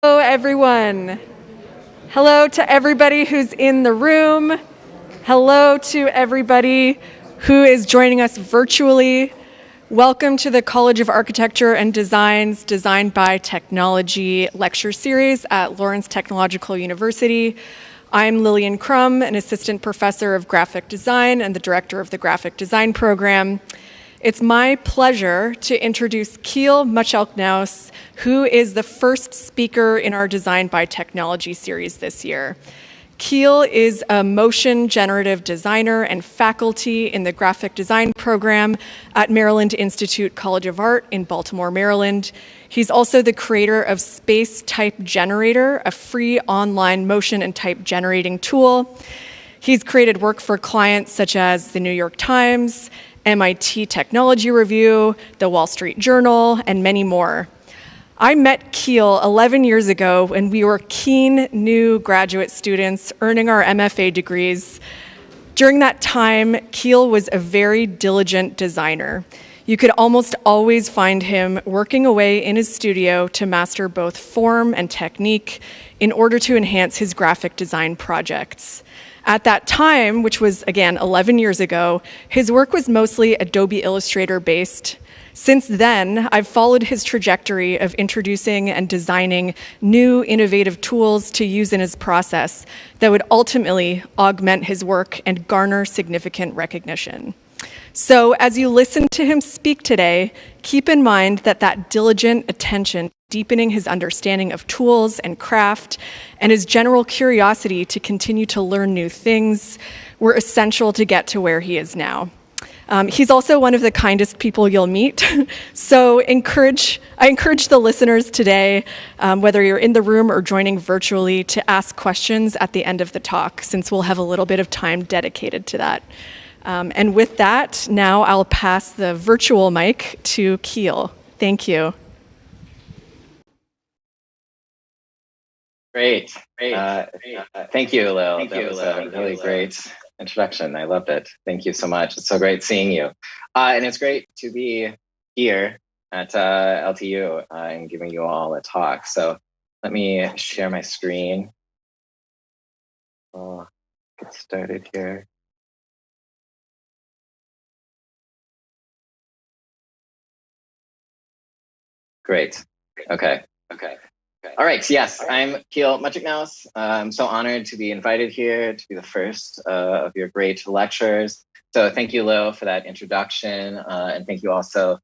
Hello, everyone. Hello to everybody who's in the room. Hello to everybody who is joining us virtually. Welcome to the College of Architecture and Design's Designed by Technology lecture series at Lawrence Technological University. I'm Lillian Crum, an assistant professor of graphic design and the director of the graphic design program. It's my pleasure to introduce Kiel Mutschelknaus, who is the first speaker in our Designed by Technology series this year. Kiel is a motion generative designer and faculty in the graphic design program at Maryland Institute College of Art in Baltimore, Maryland. He's also the creator of Space Type Generator, a free online motion and type generating tool. He's created work for clients such as the New York Times, MIT Technology Review, the Wall Street Journal, and many more. I met Kiel 11 years ago when we were keen new graduate students earning our MFA degrees. During that time, Kiel was a very diligent designer. You could almost always find him working away in his studio to master both form and technique in order to enhance his graphic design projects. At that time, which was, again, 11 years ago, his work was mostly Adobe Illustrator based. Since then, I've followed his trajectory of introducing and designing new innovative tools to use in his process that would ultimately augment his work and garner significant recognition. So as you listen to him speak today, keep in mind that diligent attention, deepening his understanding of tools and craft, and his general curiosity to continue to learn new things were essential to get to where he is now. He's also one of the kindest people you'll meet. So I encourage the listeners today, whether you're in the room or joining virtually, to ask questions at the end of the talk, since we'll have a little bit of time dedicated to that. And with that, now I'll pass the virtual mic to Kiel. Thank you. Great. Thank you, Lil. That was a really great introduction. I loved it. Thank you so much. It's so great seeing you. And it's great to be here at LTU and giving you all a talk. So let me share my screen. I'll get started here. Great. Okay. All right. Yes, I'm Kiel Mutschelknaus. I'm so honored to be invited here to be the first of your great lectures. So thank you, Lil, for that introduction. And thank you also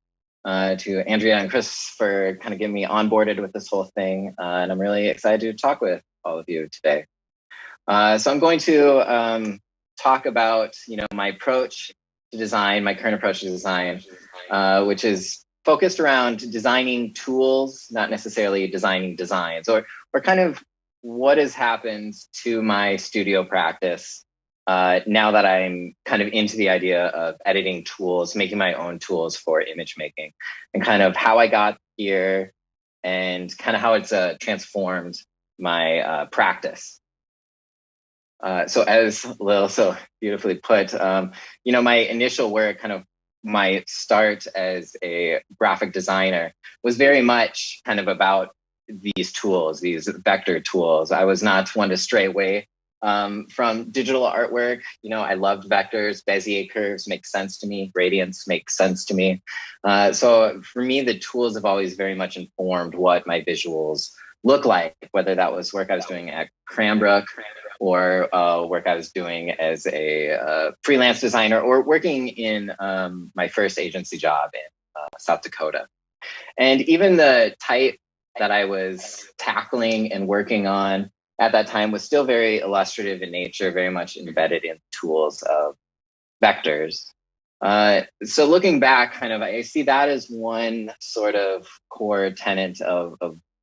to Andrea and Chris for kind of getting me onboarded with this whole thing. And I'm really excited to talk with all of you today. So I'm going to talk about, my approach to design, my current approach to design, which is focused around designing tools, not necessarily designing designs, or kind of what has happened to my studio practice now that I'm kind of into the idea of editing tools, making my own tools for image making, and kind of how I got here and kind of how it's transformed my practice. So as Lil so beautifully put, my initial work, kind of my start as a graphic designer, was very much kind of about these tools, these vector tools. I was not one to stray away from digital artwork. I loved vectors. Bezier curves make sense to me. Gradients make sense to me. So for me, the tools have always very much informed what my visuals look like, whether that was work I was doing at Cranbrook or work I was doing as a freelance designer, or working in my first agency job in South Dakota. And even the type that I was tackling and working on at that time was still very illustrative in nature, very much embedded in tools of vectors. So looking back, kind of, I see that as one sort of core tenet of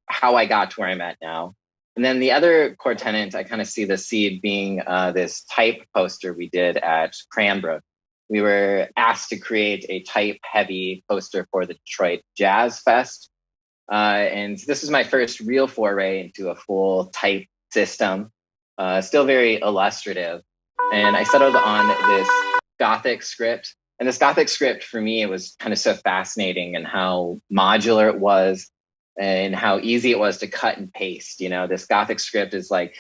how I got to where I'm at now. And then the other core tenet, I kind of see the seed being this type poster we did at Cranbrook. We were asked to create a type-heavy poster for the Detroit Jazz Fest. And this was my first real foray into a full type system, still very illustrative. And I settled on this Gothic script. And this Gothic script, for me, it was kind of so fascinating in how modular it was, and how easy it was to cut and paste. This Gothic script is like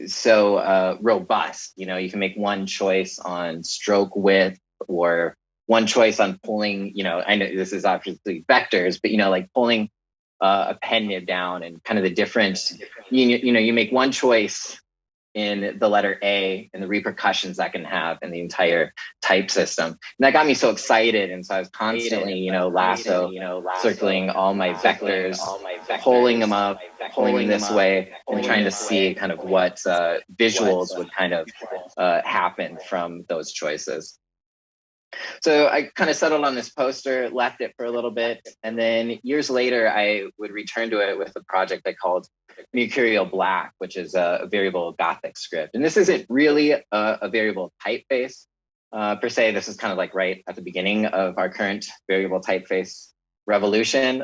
so robust. You can make one choice on stroke width or one choice on pulling, I know this is obviously vectors, but like pulling a pen nib down and kind of the difference. You make one choice in the letter A and the repercussions that can have in the entire type system. And that got me so excited. And so I was constantly, circling all my vectors, pulling them up, pulling them this way, and trying to see kind of what visuals would kind of happen from those choices. So I kind of settled on this poster, left it for a little bit, and then years later, I would return to it with a project I called Mercurial Black, which is a variable Gothic script. And this isn't really a variable typeface per se. This is kind of like right at the beginning of our current variable typeface revolution.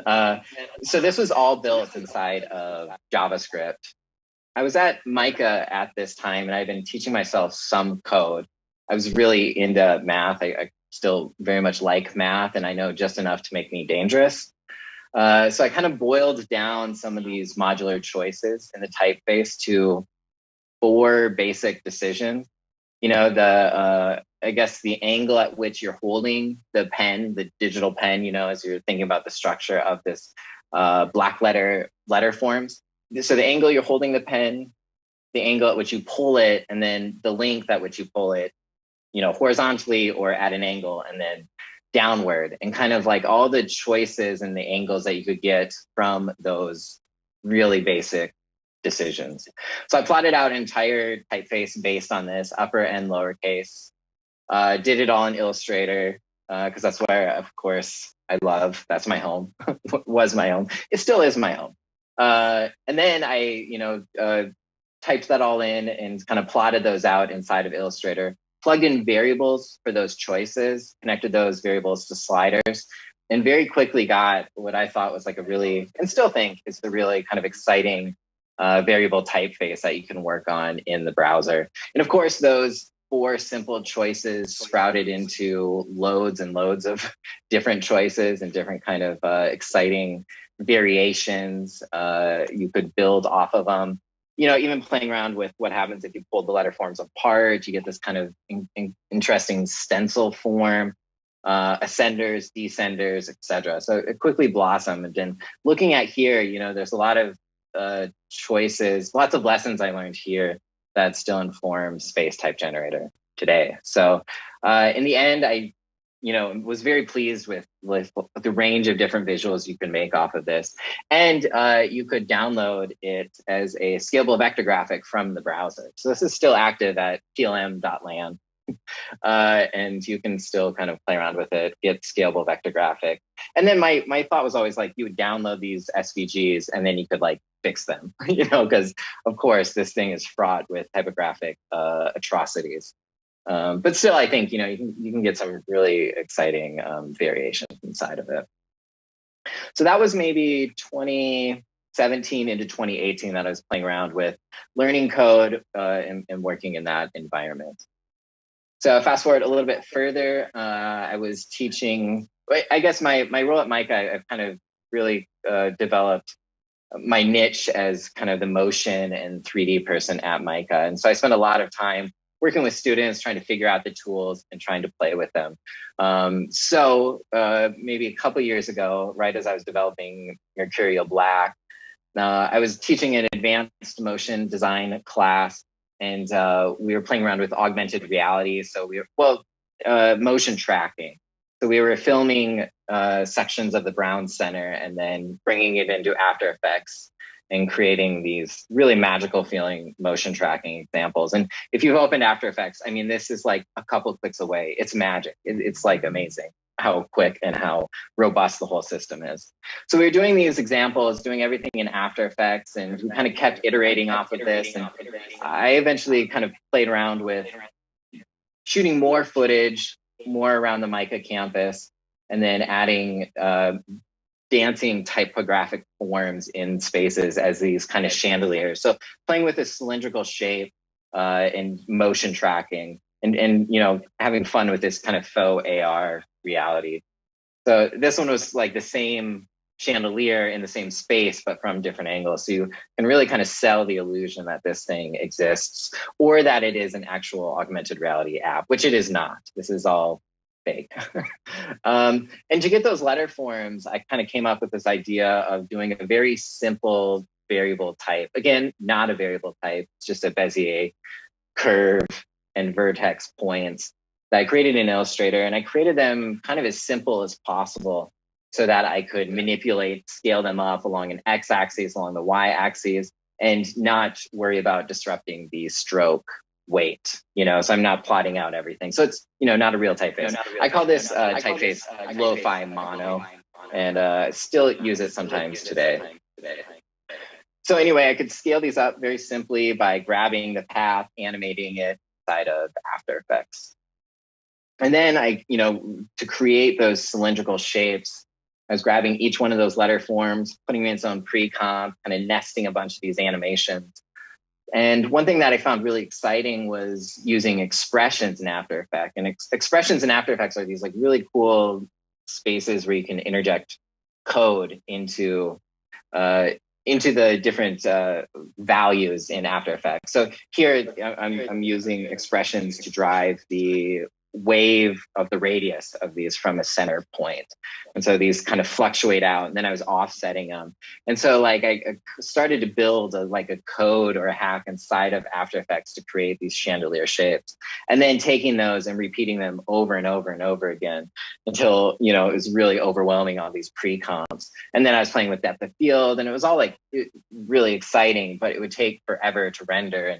So this was all built inside of JavaScript. I was at MICA at this time, and I've been teaching myself some code. I was really into math. I still very much like math, and I know just enough to make me dangerous. So I kind of boiled down some of these modular choices in the typeface to 4 basic decisions. I guess the angle at which you're holding the pen, the digital pen, as you're thinking about the structure of this black letter forms. So the angle you're holding the pen, the angle at which you pull it, and then the length at which you pull it, horizontally or at an angle, and then downward, and kind of like all the choices and the angles that you could get from those really basic decisions. So I plotted out an entire typeface based on this, upper and lowercase. Did it all in Illustrator because that's where, of course, I love. That's my home. Was my home. It still is my home. And then I, typed that all in and kind of plotted those out inside of Illustrator. Plugged in variables for those choices, connected those variables to sliders, and very quickly got what I thought was like a really, and still think is the really kind of exciting variable typeface that you can work on in the browser. And of course, those 4 simple choices sprouted into loads and loads of different choices and different kind of exciting variations. You could build off of them. Even playing around with what happens if you pull the letter forms apart, you get this kind of interesting stencil form, ascenders, descenders, etc. So it quickly blossomed. And then looking at here, there's a lot of choices, lots of lessons I learned here that still inform Space Type Generator today. So in the end, I was very pleased with the range of different visuals you can make off of this. And you could download it as a scalable vector graphic from the browser. So this is still active at plm.land. And you can still kind of play around with it, get scalable vector graphic. And then my thought was always like, you would download these SVGs and then you could like fix them, because of course this thing is fraught with typographic atrocities. But still, I think, you can get some really exciting variations inside of it. So that was maybe 2017 into 2018 that I was playing around with learning code and working in that environment. So fast forward a little bit further, I was teaching, I guess my role at MICA, I've kind of really developed my niche as kind of the motion and 3D person at MICA. And so I spent a lot of time working with students, trying to figure out the tools and trying to play with them. So maybe a couple of years ago, right as I was developing Mercurial Black, I was teaching an advanced motion design class, and we were playing around with augmented reality. So motion tracking. So we were filming sections of the Brown Center and then bringing it into After Effects and creating these really magical feeling motion tracking examples. And if you've opened After Effects, I mean, this is like a couple of clicks away. It's magic. It's like amazing how quick and how robust the whole system is. So we were doing these examples, doing everything in After Effects, and we kind of kept iterating off of this. And I eventually kind of played around with shooting more footage, more around the MICA campus, and then adding dancing typographic forms in spaces as these kind of chandeliers. So playing with this cylindrical shape and motion tracking and having fun with this kind of faux AR reality. So this one was like the same chandelier in the same space, but from different angles. So you can really kind of sell the illusion that this thing exists or that it is an actual augmented reality app, which it is not. This is all fake. And to get those letter forms, I kind of came up with this idea of doing a very simple variable type. Again, not a variable type, it's just a Bezier curve and vertex points that I created in Illustrator. And I created them kind of as simple as possible so that I could manipulate, scale them up along an x-axis, along the y-axis, and not worry about disrupting the stroke weight, so I'm not plotting out everything. So it's, not a real typeface. I call this typeface lo-fi mono, and still use it sometimes today. So anyway, I could scale these up very simply by grabbing the path, animating it inside of After Effects. And then to create those cylindrical shapes, I was grabbing each one of those letter forms, putting them in its own pre-comp, kind of nesting a bunch of these animations. And one thing that I found really exciting was using expressions in After Effects. And expressions in After Effects are these like really cool spaces where you can interject code into the different values in After Effects. So here I'm using expressions to drive the wave of the radius of these from a center point. And so these kind of fluctuate out, and then I was offsetting them. And so I started to build a code or a hack inside of After Effects to create these chandelier shapes, and then taking those and repeating them over and over and over again until, it was really overwhelming, all these pre-comps. And then I was playing with depth of field, and it was all really exciting, but it would take forever to render.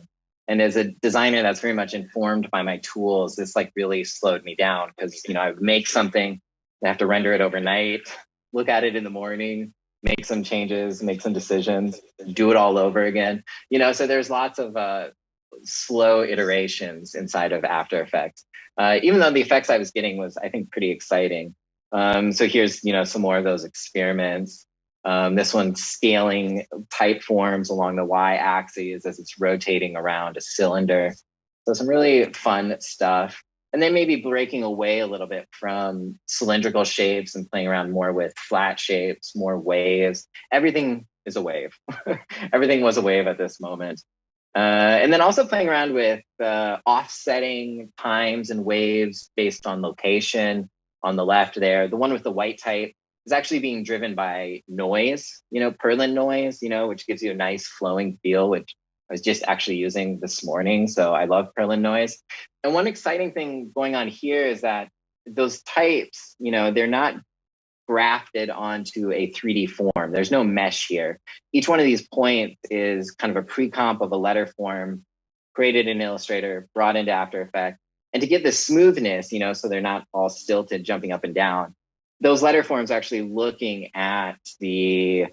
And as a designer that's very much informed by my tools, this really slowed me down because, I would make something, I have to render it overnight, look at it in the morning, make some changes, make some decisions, do it all over again. So there's lots of slow iterations inside of After Effects, even though the effects I was getting was, I think, pretty exciting. So here's, some more of those experiments. This one's scaling type forms along the y-axis as it's rotating around a cylinder. So some really fun stuff. And then maybe breaking away a little bit from cylindrical shapes and playing around more with flat shapes, more waves. Everything is a wave. Everything was a wave at this moment. And then also playing around with offsetting times and waves based on location. On the left there, the one with the white type is actually being driven by noise, Perlin noise, which gives you a nice flowing feel, which I was just actually using this morning. So I love Perlin noise. And one exciting thing going on here is that those types, they're not grafted onto a 3D form. There's no mesh here. Each one of these points is kind of a pre-comp of a letter form created in Illustrator, brought into After Effects. And to get the smoothness, so they're not all stilted, jumping up and down, those letter forms are actually looking at the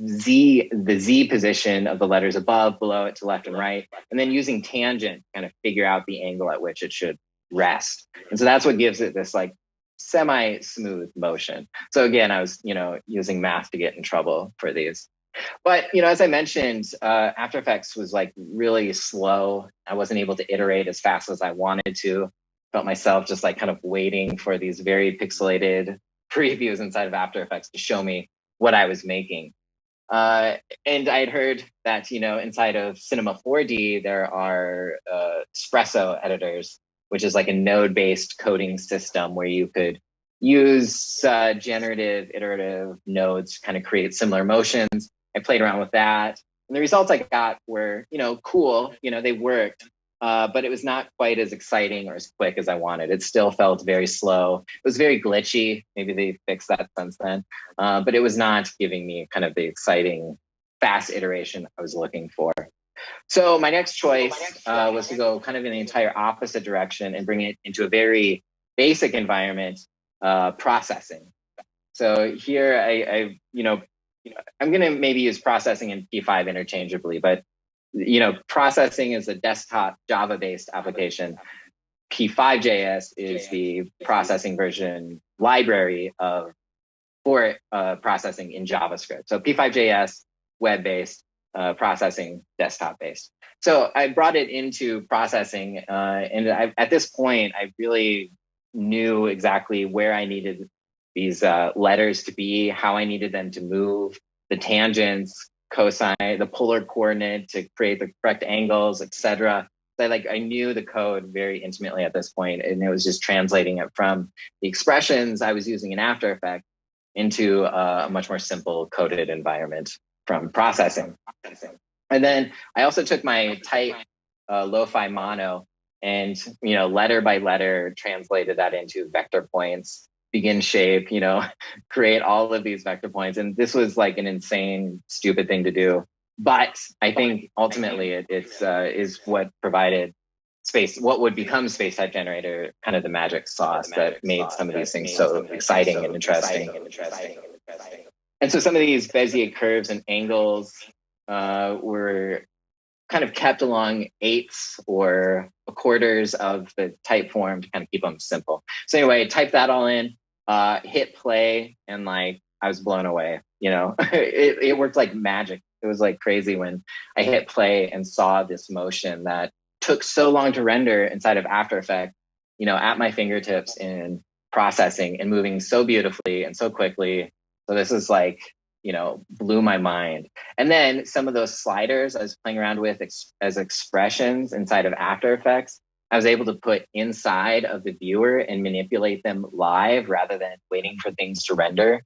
Z position of the letters above, below it, to left and right, and then using tangent to kind of figure out the angle at which it should rest. And so that's what gives it this semi-smooth motion. So again, I was, using math to get in trouble for these. But, as I mentioned, After Effects was really slow. I wasn't able to iterate as fast as I wanted to. Felt myself just kind of waiting for these very pixelated previews inside of After Effects to show me what I was making. And I had heard that, inside of Cinema 4D, there are espresso editors, which is a node-based coding system where you could use generative, iterative nodes to kind of create similar motions. I played around with that. And the results I got were, cool, they worked. But it was not quite as exciting or as quick as I wanted. It still felt very slow. It was very glitchy. Maybe they fixed that since then. But it was not giving me kind of the exciting, fast iteration I was looking for. So my next choice was to go kind of in the entire opposite direction and bring it into a very basic environment, processing. So here I'm going to maybe use processing and P5 interchangeably, but processing is a desktop Java-based application. P5.js is the processing version library for processing in JavaScript. So P5.js, web-based, processing, desktop-based. So I brought it into processing, and at this point, I really knew exactly where I needed these letters to be, how I needed them to move, the tangents, cosine, the polar coordinate to create the correct angles, etc. So I knew the code very intimately at this point, and it was just translating it from the expressions I was using in After Effects into a much more simple coded environment from processing. And then I also took my type lo-fi mono and, letter by letter translated that into vector points, begin shape, create all of these vector points. And this was like an insane, stupid thing to do. But I think ultimately it's is what provided space, what would become Space Type Generator, kind of the magic sauce that made some of these things so exciting and interesting. And so some of these Bezier curves and angles were kind of kept along eighths or quarters of the type form to kind of keep them simple. So anyway, type that all in, hit play, and I was blown away. It worked like magic. It was like crazy when I hit play and saw this motion that took so long to render inside of After Effects, at my fingertips in processing and moving so beautifully and so quickly. So this is blew my mind. And then some of those sliders I was playing around with as expressions inside of After Effects, I was able to put inside of the viewer and manipulate them live rather than waiting for things to render.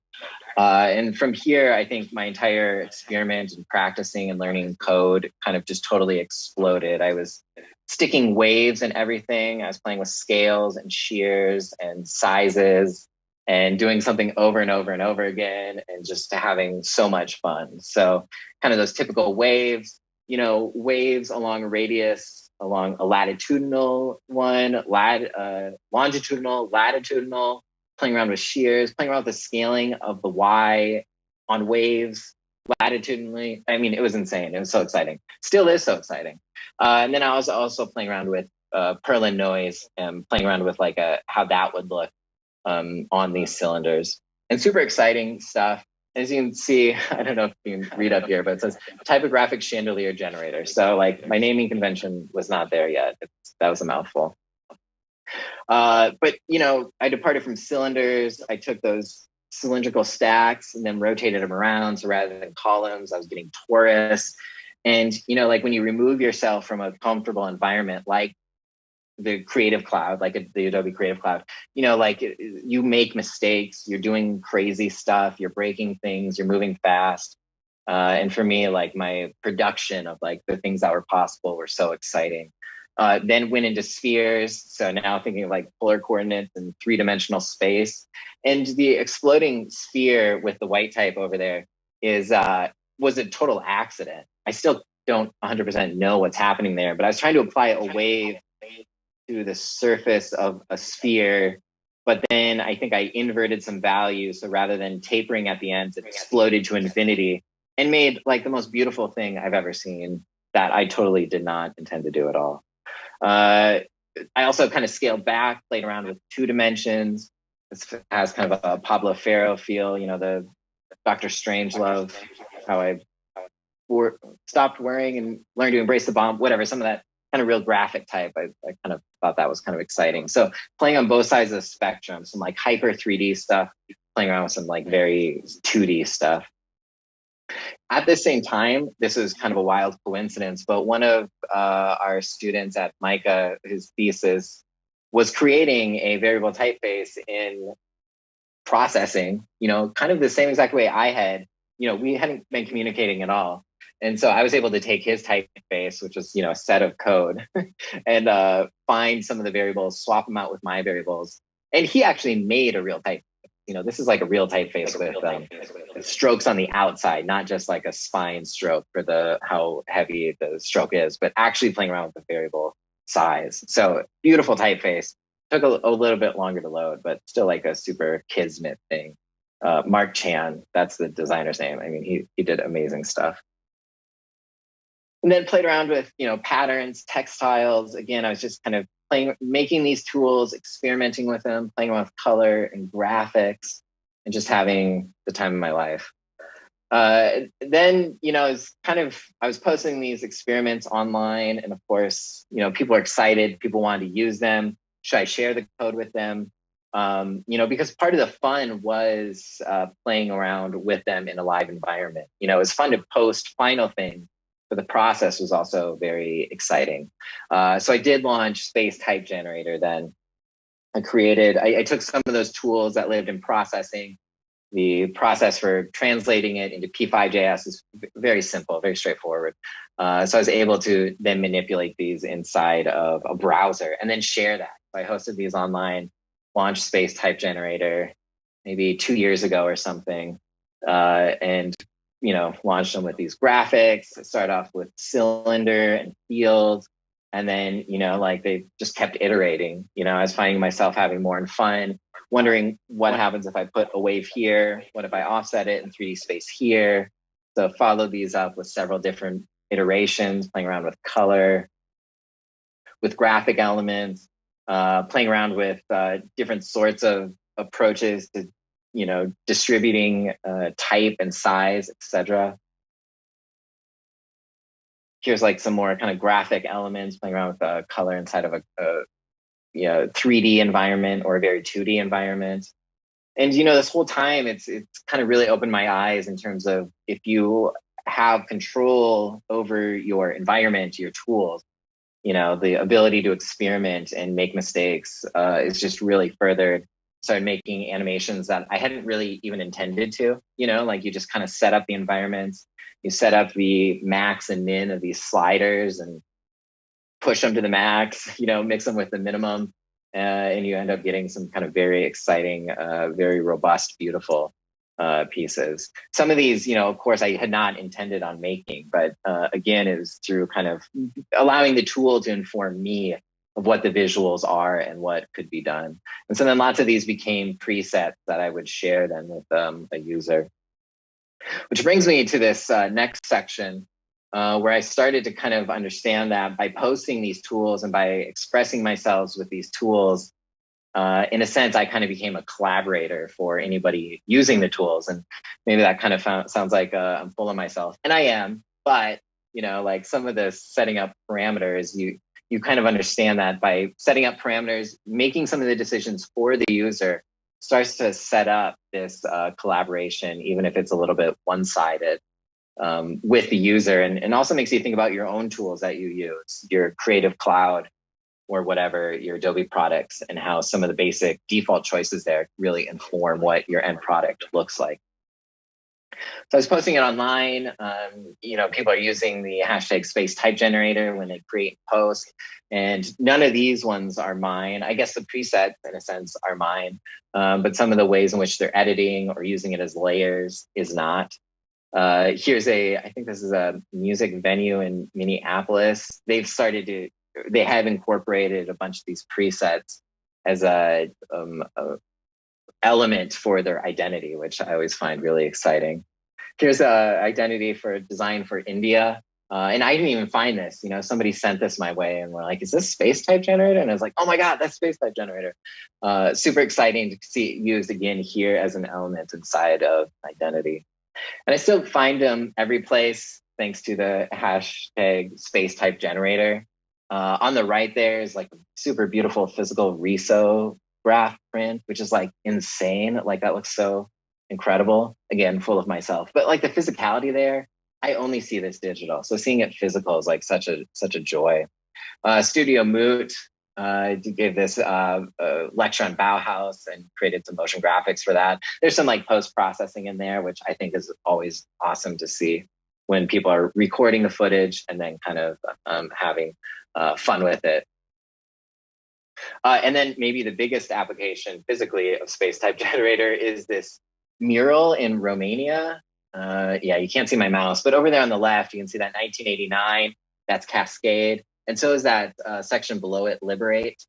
And from here, I think my entire experiment and practicing and learning code kind of just totally exploded. I was sticking waves and everything. I was playing with scales and shears and sizes and doing something over and over and over again, and just having so much fun. So kind of those typical waves, waves along a radius, along a latitudinal one, longitudinal, latitudinal, playing around with shears, playing around with the scaling of the Y on waves latitudinally. I mean, it was insane. It was so exciting. Still is so exciting. And then I was also playing around with Perlin noise and playing around with how that would look on these cylinders. And super exciting stuff. As you can see, I don't know if you can read up here, but it says typographic chandelier generator. So my naming convention was not there yet. That was a mouthful. But I departed from cylinders. I took those cylindrical stacks and then rotated them around. So rather than columns, I was getting torus. And when you remove yourself from a comfortable environment like the Creative Cloud, the Adobe Creative Cloud, you make mistakes, you're doing crazy stuff, you're breaking things, you're moving fast. And for me, my production of the things that were possible were so exciting. Then went into spheres. So now thinking of polar coordinates and three-dimensional space. And the exploding sphere with the white type over there was a total accident. I still don't 100% know what's happening there, but I was trying to apply a wave to the surface of a sphere, but then I think I inverted some values. So rather than tapering at the ends, it exploded to infinity and made the most beautiful thing I've ever seen that I totally did not intend to do at all. I also kind of scaled back, played around with 2 dimensions. This has kind of a Pablo Ferro feel, the Dr. Strangelove, how I stopped worrying and learned to embrace the bomb, whatever, some of that kind of real graphic type. I kind of thought that was kind of exciting. So playing on both sides of the spectrum, some hyper 3D stuff, playing around with some very 2D stuff. At the same time, this is kind of a wild coincidence, but one of our students at MICA, his thesis was creating a variable typeface in processing, kind of the same exact way I had. We hadn't been communicating at all. And so I was able to take his typeface, which was, a set of code, and find some of the variables, swap them out with my variables. And he actually made a real typeface. This is a real typeface with strokes on the outside, not just a spine stroke for how heavy the stroke is, but actually playing around with the variable size. So beautiful typeface. Took a little bit longer to load, but still a super kismet thing. Mark Chan, that's the designer's name. I mean, he did amazing stuff. And then played around with, patterns, textiles. Again, I was just kind of making these tools, experimenting with them, playing around with color and graphics, and just having the time of my life. Then, I was posting these experiments online, and of course, people are excited. People wanted to use them. Should I share the code with them? because part of the fun was playing around with them in a live environment. It was fun to post final things, but the process was also very exciting. So I did launch Space Type Generator then. I took some of those tools that lived in processing. The process for translating it into P5.js is very simple, very straightforward. So I was able to then manipulate these inside of a browser and then share that. So I hosted these online, launched Space Type Generator maybe 2 years ago or something, and launched them with these graphics. I started off with cylinder and field, and then they just kept iterating. I was finding myself having more fun, wondering what happens if I put a wave here, what if I offset it in 3D space here. So follow these up with several different iterations, playing around with color, with graphic elements, playing around with different sorts of approaches to, distributing type and size, etc. Here's some more kind of graphic elements, playing around with color inside of a 3D environment or a very 2D environment. And, this whole time, it's kind of really opened my eyes in terms of if you have control over your environment, your tools, the ability to experiment and make mistakes is just really furthered. Started making animations that I hadn't really even intended to, you just kind of set up the environments, you set up the max and min of these sliders and push them to the max, mix them with the minimum, and you end up getting some kind of very exciting, very robust, beautiful pieces. Some of these, of course, I had not intended on making, but again, it was through kind of allowing the tool to inform me of what the visuals are and what could be done. And so then lots of these became presets that I would share then with a user. Which brings me to this next section, where I started to kind of understand that by posting these tools and by expressing myself with these tools, in a sense, I kind of became a collaborator for anybody using the tools. And maybe that kind of sounds like I'm full of myself, and I am. But some of the setting up parameters, you kind of understand that by setting up parameters, making some of the decisions for the user starts to set up this collaboration, even if it's a little bit one-sided. With the user, and also makes you think about your own tools that you use, your Creative Cloud or whatever, your Adobe products, and how some of the basic default choices there really inform what your end product looks like. So I was posting it online. People are using the hashtag Space Type Generator when they create and post, and none of these ones are mine. I guess the presets, in a sense, are mine, but some of the ways in which they're editing or using it as layers is not. I think this is a music venue in Minneapolis. They have incorporated a bunch of these presets as a element for their identity, which I always find really exciting. Here's a identity for design for India. And I didn't even find this, somebody sent this my way and we're like, is this Space Type Generator? And I was like, oh my God, that's Space Type Generator. Super exciting to see it used again here as an element inside of identity. And I still find them every place thanks to the hashtag Space Type Generator. On the right there is a super beautiful physical Riso graph print, which is insane. That looks so incredible. Again, full of myself. But the physicality there, I only see this digital. So seeing it physical is such a joy. Studio Moot gave this lecture on Bauhaus and created some motion graphics for that. There's some post-processing in there, which I think is always awesome to see when people are recording the footage and then kind of having fun with it. And then maybe the biggest application physically of Space Type Generator is this mural in Romania. You can't see my mouse, but over there on the left, you can see that 1989, that's Cascade. And so is that section below it, Liberate,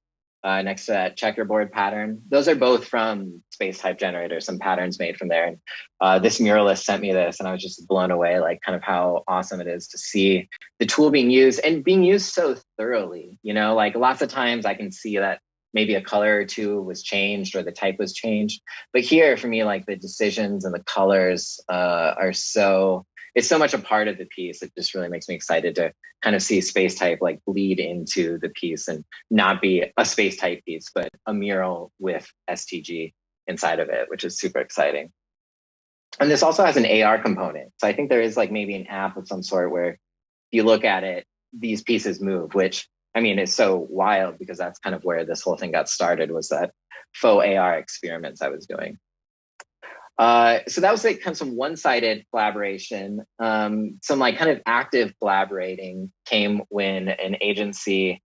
next to that checkerboard pattern. Those are both from Space Type Generator, some patterns made from there. And this muralist sent me this, and I was just blown away, kind of how awesome it is to see the tool being used and being used so thoroughly. Lots of times I can see that maybe a color or two was changed or the type was changed. But here, for me, the decisions and the colors are so it's so much a part of the piece. It just really makes me excited to kind of see space type like bleed into the piece and not be a space type piece, but a mural with STG inside of it, which is super exciting. And this also has an AR component. So I think there is like maybe an app of some sort where if you look at it, these pieces move, which I mean, is so wild because that's kind of where this whole thing got started, was that faux AR experiments I was doing. So that was like kind of some one-sided collaboration. Some like kind of active collaborating came when an agency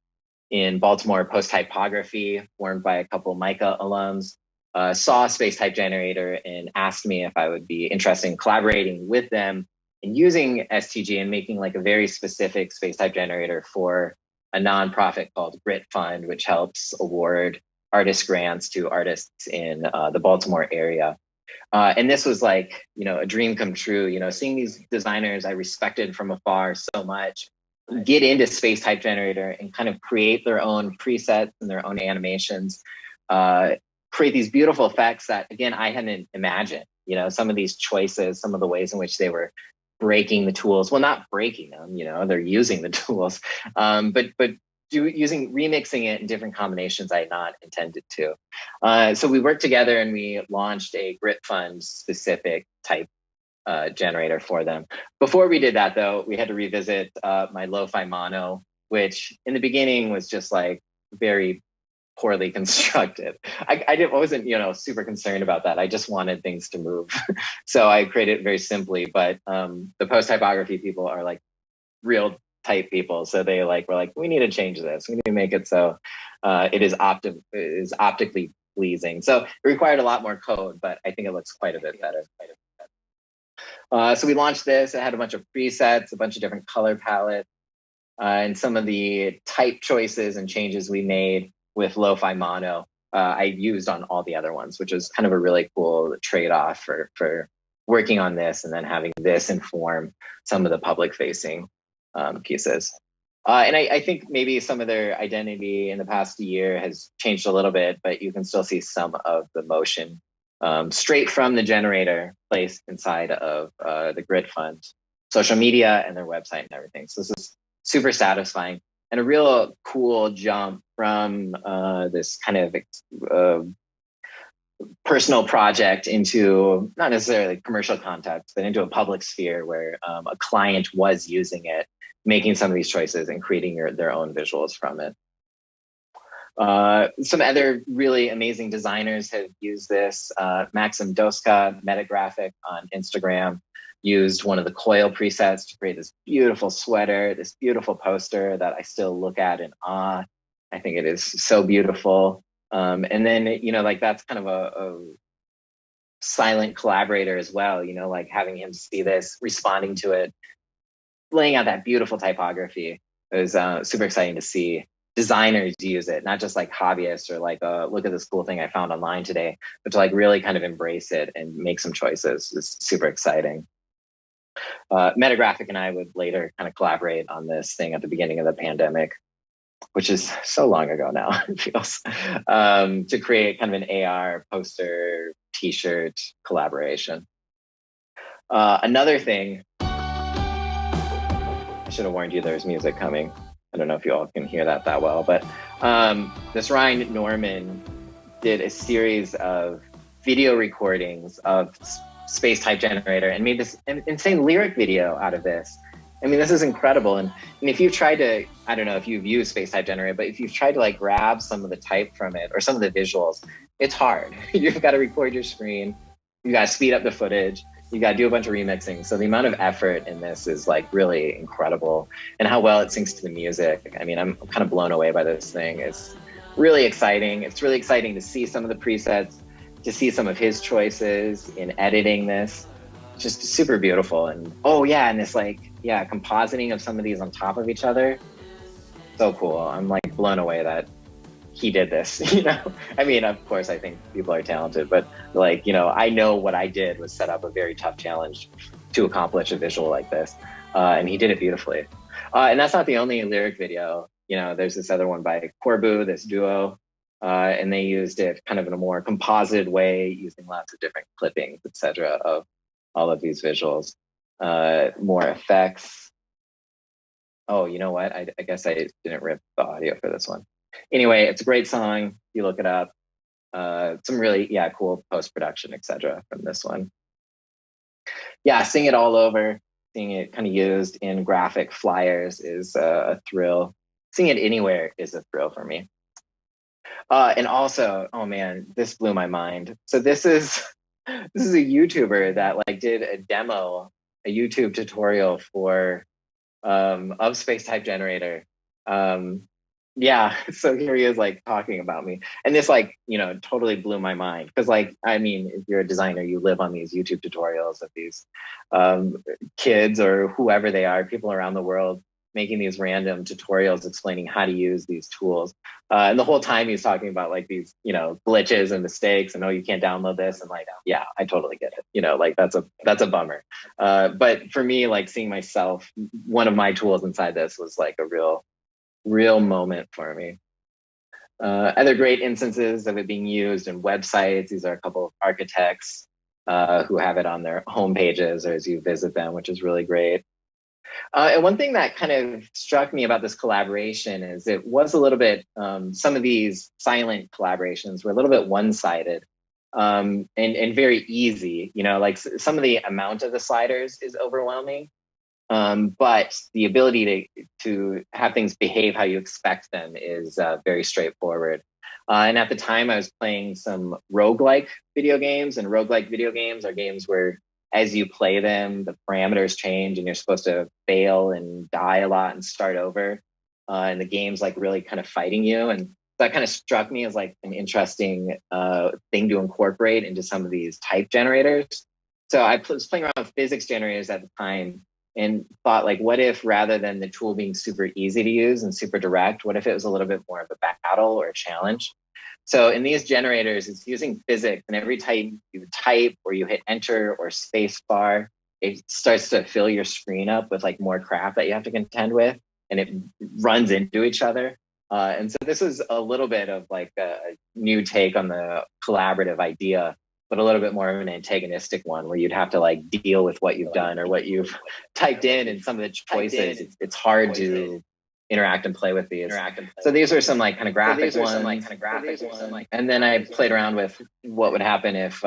in Baltimore, Post Typography, formed by a couple of MICA alums, saw Space Type Generator and asked me if I would be interested in collaborating with them and using STG and making like a very specific Space Type Generator for a nonprofit called Grit Fund, which helps award artist grants to artists in the Baltimore area. And this was like, you know, a dream come true, you know, seeing these designers I respected from afar so much get into Space Type Generator and kind of create their own presets and their own animations, create these beautiful effects that, again, I hadn't imagined. You know, some of these choices, some of the ways in which they were breaking the tools. Well, not breaking them, you know, they're using the tools, but remixing it in different combinations I had not intended to. So we worked together and we launched a Grit Fund specific type generator for them. Before we did that, though, we had to revisit my lo-fi mono, which in the beginning was just like very poorly constructed. I wasn't, you know, super concerned about that. I just wanted things to move. So I created it very simply, but the post typography people are like real type people. So they were like, we need to change this. We need to make it so it is optically pleasing. So it required a lot more code, but I think it looks quite a bit better. So we launched this. It had a bunch of presets, a bunch of different color palettes, and some of the type choices and changes we made with lo-fi mono, I used on all the other ones, which is kind of a really cool trade-off for working on this and then having this inform some of the public-facing pieces. And I think maybe some of their identity in the past year has changed a little bit, but you can still see some of the motion straight from the generator placed inside of the Grit Fund, social media and their website and everything. So this is super satisfying and a real cool jump from this kind of personal project into not necessarily commercial context, but into a public sphere where a client was using it, making some of these choices and creating their own visuals from it. Some other really amazing designers have used this. Maxim Doska, Metagraphic on Instagram, used one of the coil presets to create this beautiful sweater, this beautiful poster that I still look at in awe. I think it is so beautiful. And then, you know, like that's kind of a silent collaborator as well, you know, like having him see this, responding to it, laying out that beautiful typography. It was super exciting to see designers use it, not just like hobbyists or like, look at this cool thing I found online today, but to like really kind of embrace it and make some choices. It's super exciting. Metagraphic and I would later kind of collaborate on this thing at the beginning of the pandemic, which is so long ago now, it feels, to create kind of an AR poster, t-shirt collaboration. Another thing, I should have warned you there's music coming. I don't know if you all can hear that well, but this Ryan Norman did a series of video recordings of Space Type Generator and made this insane lyric video out of this. I mean, this is incredible. And if you've tried to, I don't know if you've used Space Type Generator, but if you've tried to like grab some of the type from it or some of the visuals, it's hard. You've got to record your screen. You got to speed up the footage. You got to do a bunch of remixing. So the amount of effort in this is like really incredible, and how well it syncs to the music. I mean, I'm kind of blown away by this thing. It's really exciting. It's really exciting to see some of the presets, to see some of his choices in editing this. Just super beautiful. And oh yeah, and this like, yeah, compositing of some of these on top of each other. So cool. I'm like blown away that he did this, you know? I mean, of course, I think people are talented, but like, you know, I know what I did was set up a very tough challenge to accomplish a visual like this. And he did it beautifully. And that's not the only lyric video. You know, there's this other one by Corbu, this duo, and they used it kind of in a more composited way, using lots of different clippings, et cetera, of all of these visuals. more effects. Oh, you know what? I guess I didn't rip the audio for this one. Anyway, it's a great song. You look it up. Some really, cool post-production, etc. from this one. Yeah, seeing it all over, seeing it kind of used in graphic flyers is a thrill. Seeing it anywhere is a thrill for me. And also, oh man, this blew my mind. So this is a YouTuber that like did a demo, a YouTube tutorial for of space type generator. Yeah, so here he is like talking about me, and this like totally blew my mind, because like, I mean, if you're a designer, you live on these YouTube tutorials of these kids or whoever they are, people around the world making these random tutorials explaining how to use these tools, and the whole time he's talking about like these glitches and mistakes, and oh, you can't download this, and like, yeah, I totally get it, like that's a bummer, but for me, like seeing myself, one of my tools inside this was like a real moment for me. Other great instances of it being used in websites. These are a couple of architects who have it on their home pages or as you visit them, which is really great. And one thing that kind of struck me about this collaboration is it was a little bit, some of these silent collaborations were a little bit one-sided and very easy. Like some of the amount of the sliders is overwhelming. But the ability to have things behave how you expect them is very straightforward. And at the time, I was playing some roguelike video games, and roguelike video games are games where as you play them, the parameters change and you're supposed to fail and die a lot and start over. And the game's like really kind of fighting you. And that kind of struck me as like an interesting thing to incorporate into some of these type generators. So I was playing around with physics generators at the time, and thought like, what if rather than the tool being super easy to use and super direct, what if it was a little bit more of a battle or a challenge? So in these generators, it's using physics, and every time you type or you hit enter or space bar, it starts to fill your screen up with like more crap that you have to contend with, and it runs into each other. And so this was a little bit of like a new take on the collaborative idea, but a little bit more of an antagonistic one, where you'd have to like deal with what you've done or what you've typed in, and some of the choices. It's hard to interact and play with these. So these are some like kind of graphic ones. And then I played around with what would happen if,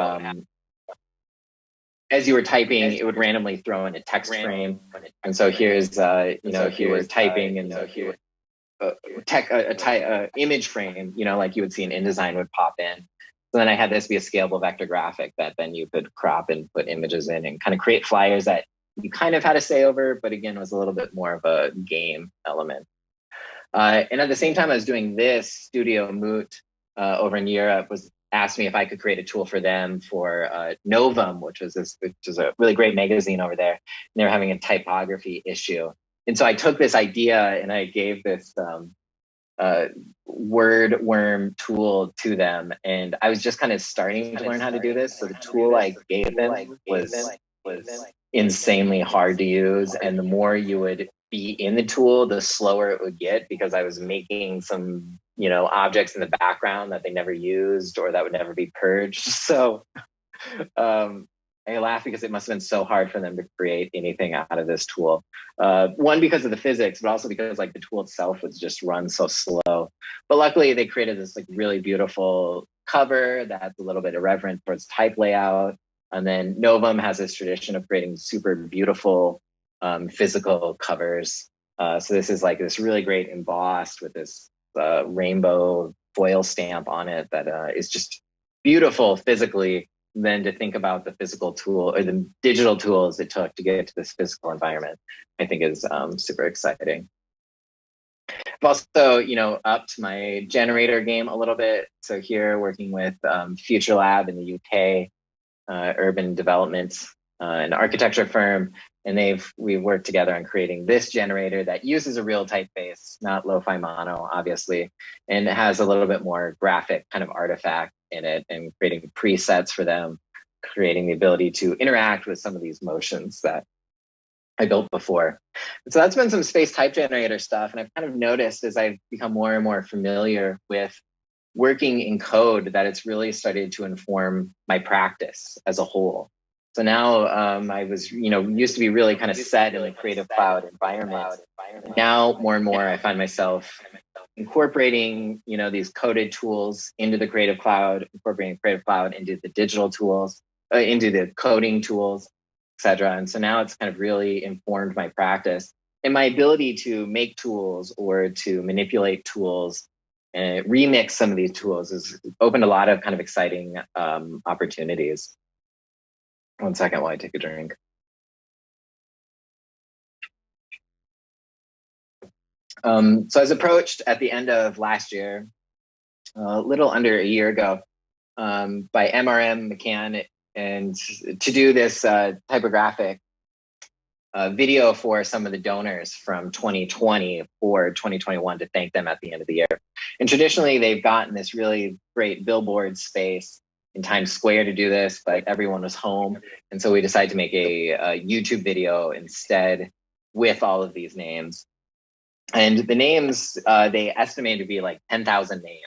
as you were typing, it would randomly throw in a text frame. And so here's, if you were typing, and image frame, like you would see in InDesign would pop in. So then I had this be a scalable vector graphic that then you could crop and put images in and kind of create flyers that you kind of had to say over, but again, was a little bit more of a game element. And at the same time I was doing this, Studio Moot over in Europe asked me if I could create a tool for them for Novum, which is a really great magazine over there. And they were having a typography issue. And so I took this idea and I gave this word worm tool to them, and I was just kind of starting to learn how to do this. So the tool I gave them was insanely hard to use, and the more you would be in the tool, the slower it would get, because I was making some objects in the background that they never used or that would never be purged. So I laugh because it must have been so hard for them to create anything out of this tool. One, because of the physics, but also because like the tool itself would just run so slow. But luckily they created this like really beautiful cover that's a little bit irreverent towards type layout. And then Novum has this tradition of creating super beautiful physical covers. So this is like this really great embossed with this rainbow foil stamp on it that is just beautiful physically, than to think about the physical tool or the digital tools it took to get to this physical environment, I think is super exciting. I've also, upped my generator game a little bit. So here working with Future Lab in the UK, urban development, an architecture firm, and we've worked together on creating this generator that uses a real typeface, not lo-fi mono, obviously, and it has a little bit more graphic kind of artifact in it, and creating presets for them, creating the ability to interact with some of these motions that I built before. And so that's been some space type generator stuff. And I've kind of noticed as I've become more and more familiar with working in code that it's really started to inform my practice as a whole. So now I was, used to be really kind of set in the Creative Cloud environment. Now more and more I find myself incorporating, these coded tools into the Creative Cloud, incorporating Creative Cloud into the digital tools, into the coding tools, et cetera. And so now it's kind of really informed my practice and my ability to make tools or to manipulate tools and remix some of these tools has opened a lot of kind of exciting opportunities. One second while I take a drink. So I was approached at the end of last year, a little under a year ago, by MRM McCann, and to do this typographic video for some of the donors from 2020 for 2021 to thank them at the end of the year. And traditionally, they've gotten this really great billboard space in Times Square to do this, but everyone was home. And so we decided to make a YouTube video instead with all of these names. And the names, they estimate to be like 10,000 names.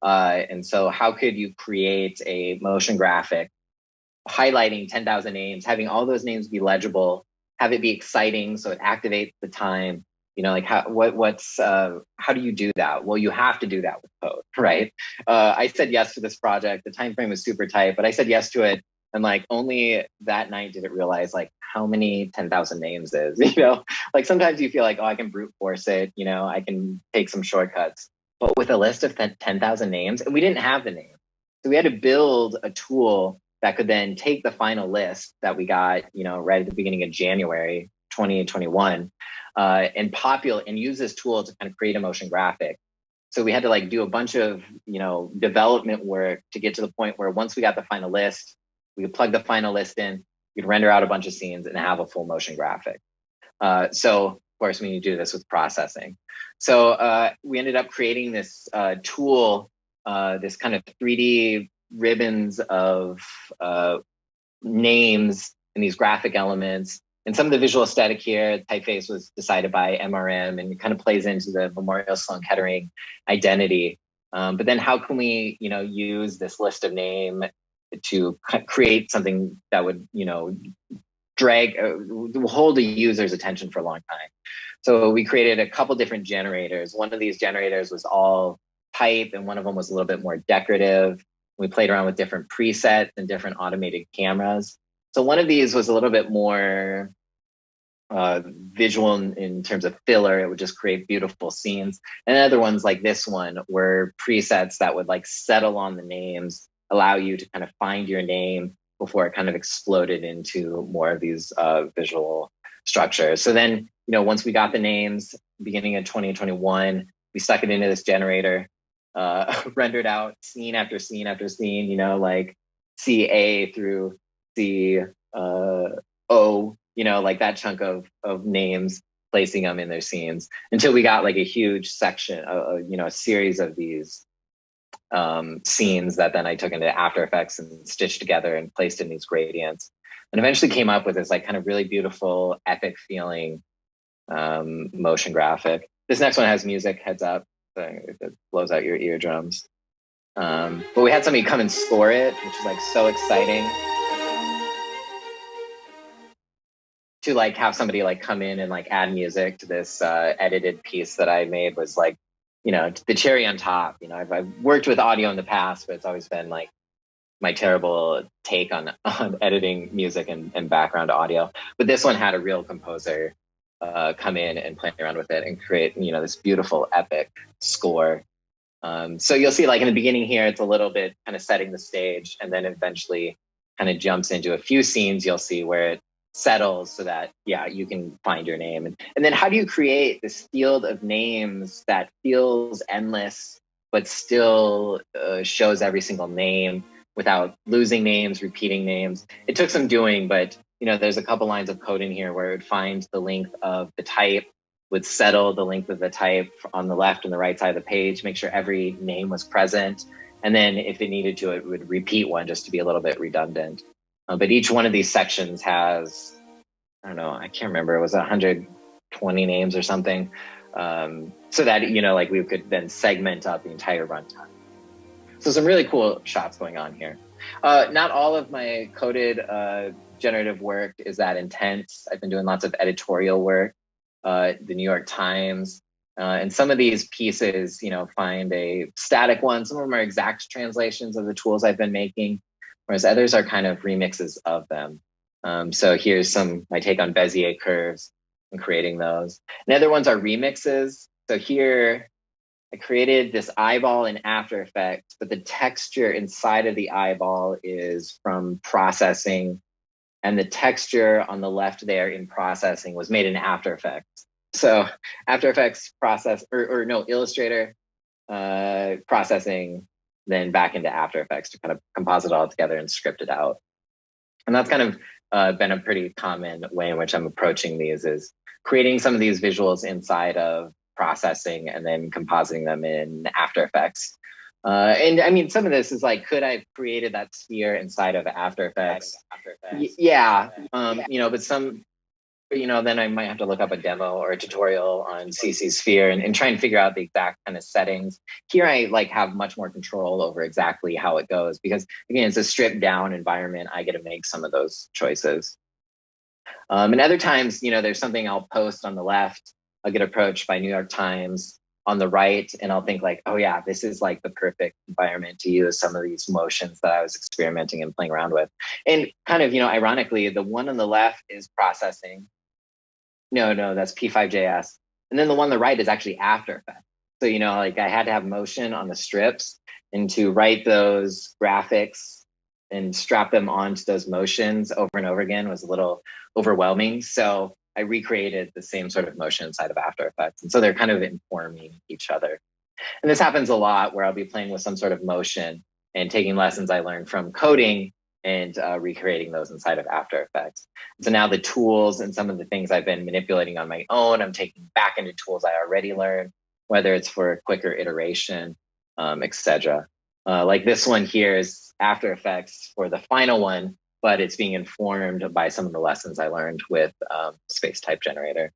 And so how could you create a motion graphic highlighting 10,000 names, having all those names be legible, have it be exciting so it activates the time? How do you do that? Well, you have to do that with code, right? I said yes to this project. The time frame was super tight, but I said yes to it. And only that night did it realize how many 10,000 names is, sometimes you feel like, oh, I can brute force it. I can take some shortcuts, but with a list of 10,000 names, and we didn't have the name. So we had to build a tool that could then take the final list that we got, right at the beginning of January 2021, and use this tool to kind of create a motion graphic. So we had to do a bunch of, development work to get to the point where once we got the final list, we could plug the final list in, we could render out a bunch of scenes and have a full motion graphic. So of course, we need to do this with processing. So we ended up creating this tool, this kind of 3D ribbons of names and these graphic elements. And some of the visual aesthetic here, typeface was decided by MRM, and it kind of plays into the Memorial Sloan Kettering identity. But then how can we, use this list of name to create something that would, hold a user's attention for a long time? So we created a couple different generators. One of these generators was all type, and one of them was a little bit more decorative. We played around with different presets and different automated cameras. So one of these was a little bit more visual in terms of filler. It would just create beautiful scenes. And other ones like this one were presets that would settle on the names, allow you to kind of find your name before it kind of exploded into more of these visual structures. So then, once we got the names, beginning of 2021, we stuck it into this generator, rendered out scene after scene after scene, CA through O, that chunk of names, placing them in their scenes until we got a huge section, a series of these scenes that then I took into After Effects and stitched together and placed in these gradients, and eventually came up with this kind of really beautiful, epic feeling motion graphic. This next one has music, heads up, so it blows out your eardrums. But we had somebody come and score it, which is so exciting. To have somebody come in and add music to this edited piece that I made was the cherry on top. I've worked with audio in the past, but it's always been my terrible take on editing music and background audio. But this one had a real composer come in and play around with it and create, this beautiful epic score. So you'll see in the beginning here, it's a little bit kind of setting the stage, and then eventually kind of jumps into a few scenes you'll see where it settles so that, you can find your name. And then how do you create this field of names that feels endless, but still shows every single name without losing names, repeating names? It took some doing, but there's a couple lines of code in here where it would find the length of the type, would settle the length of the type on the left and the right side of the page, make sure every name was present. And then if it needed to, it would repeat one just to be a little bit redundant. But each one of these sections has, I don't know, I can't remember, it was 120 names or something. So that, we could then segment out the entire runtime. So some really cool shots going on here. Not all of my coded generative work is that intense. I've been doing lots of editorial work, the New York Times, and some of these pieces, find a static one. Some of them are exact translations of the tools I've been making, whereas others are kind of remixes of them. So here's my take on Bezier curves and creating those. And other ones are remixes. So here I created this eyeball in After Effects, but the texture inside of the eyeball is from processing, and the texture on the left there in processing was made in After Effects. So After Effects process, or no, Illustrator processing, then back into After Effects to kind of composite all together and script it out. And that's kind of been a pretty common way in which I'm approaching these, is creating some of these visuals inside of processing and then compositing them in After Effects. And I mean, some of this is like, could I have created that sphere inside of After Effects? Yeah, but some, then I might have to look up a demo or a tutorial on CC Sphere and try and figure out the exact kind of settings. Here I have much more control over exactly how it goes, because again, it's a stripped down environment. I get to make some of those choices. And other times, there's something I'll post on the left. I'll get approached by New York Times on the right, and I'll think oh yeah, this is like the perfect environment to use some of these motions that I was experimenting and playing around with. And kind of, ironically, the one on the left is processing. No, that's P5JS. And then the one on the right is actually After Effects. So, I had to have motion on the strips, and to write those graphics and strap them onto those motions over and over again was a little overwhelming. So I recreated the same sort of motion inside of After Effects. And so they're kind of informing each other. And this happens a lot, where I'll be playing with some sort of motion and taking lessons I learned from coding and recreating those inside of After Effects. So now the tools and some of the things I've been manipulating on my own, I'm taking back into tools I already learned, whether it's for a quicker iteration, etc. Like this one here is After Effects for the final one, but it's being informed by some of the lessons I learned with Space Type Generator.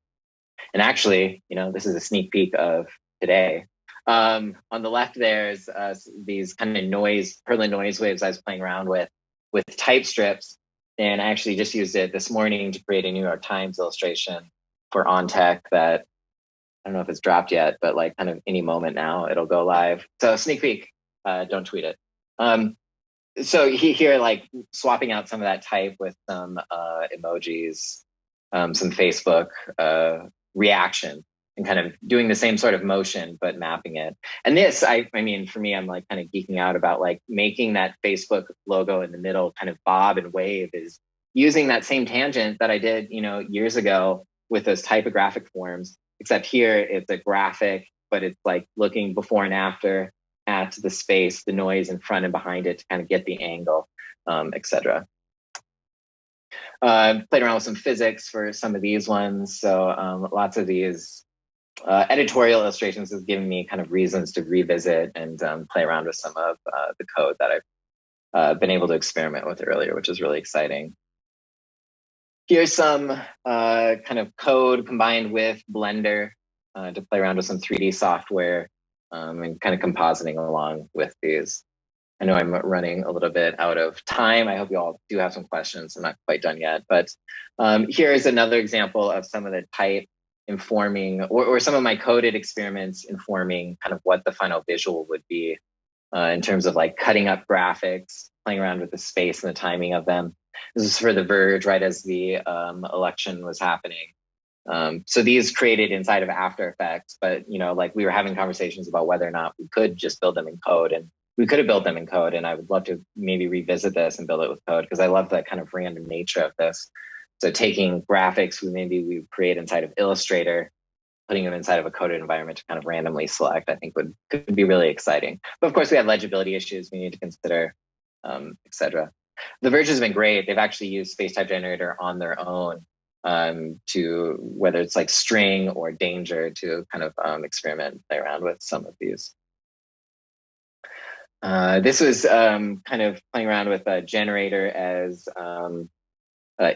And actually, this is a sneak peek of today. On the left, there's these kind of Perlin noise waves I was playing around with type strips. And I actually just used it this morning to create a New York Times illustration for On Tech that, I don't know if it's dropped yet, but kind of any moment now, it'll go live. So sneak peek, don't tweet it. So here, swapping out some of that type with some emojis, some Facebook reaction, and kind of doing the same sort of motion, but mapping it. And this, I mean, for me, I'm kind of geeking out about making that Facebook logo in the middle kind of bob and wave, is using that same tangent that I did, years ago with those typographic forms, except here it's a graphic, but it's looking before and after at the space, the noise in front and behind it to kind of get the angle, etc. Played around with some physics for some of these ones. So lots of these editorial illustrations has given me kind of reasons to revisit and play around with some of the code that I've been able to experiment with earlier, which is really exciting. Here's some kind of code combined with Blender to play around with some 3D software and kind of compositing along with these. I know I'm running a little bit out of time. I hope you all do have some questions. I'm not quite done yet, but here is another example of some of the type informing, or some of my coded experiments informing kind of what the final visual would be in terms of cutting up graphics, playing around with the space and the timing of them. This is for The Verge, right as the election was happening. So these created inside of After Effects, but we were having conversations about whether or not we could just build them in code, and we could have built them in code. And I would love to maybe revisit this and build it with code, because I love that kind of random nature of this. So taking graphics we create inside of Illustrator, putting them inside of a coded environment to kind of randomly select, I think could be really exciting. But of course, we have legibility issues we need to consider, etc. The Verge has been great. They've actually used Space Type Generator on their own to, whether it's string or danger, to kind of experiment, play around with some of these. This was kind of playing around with a generator as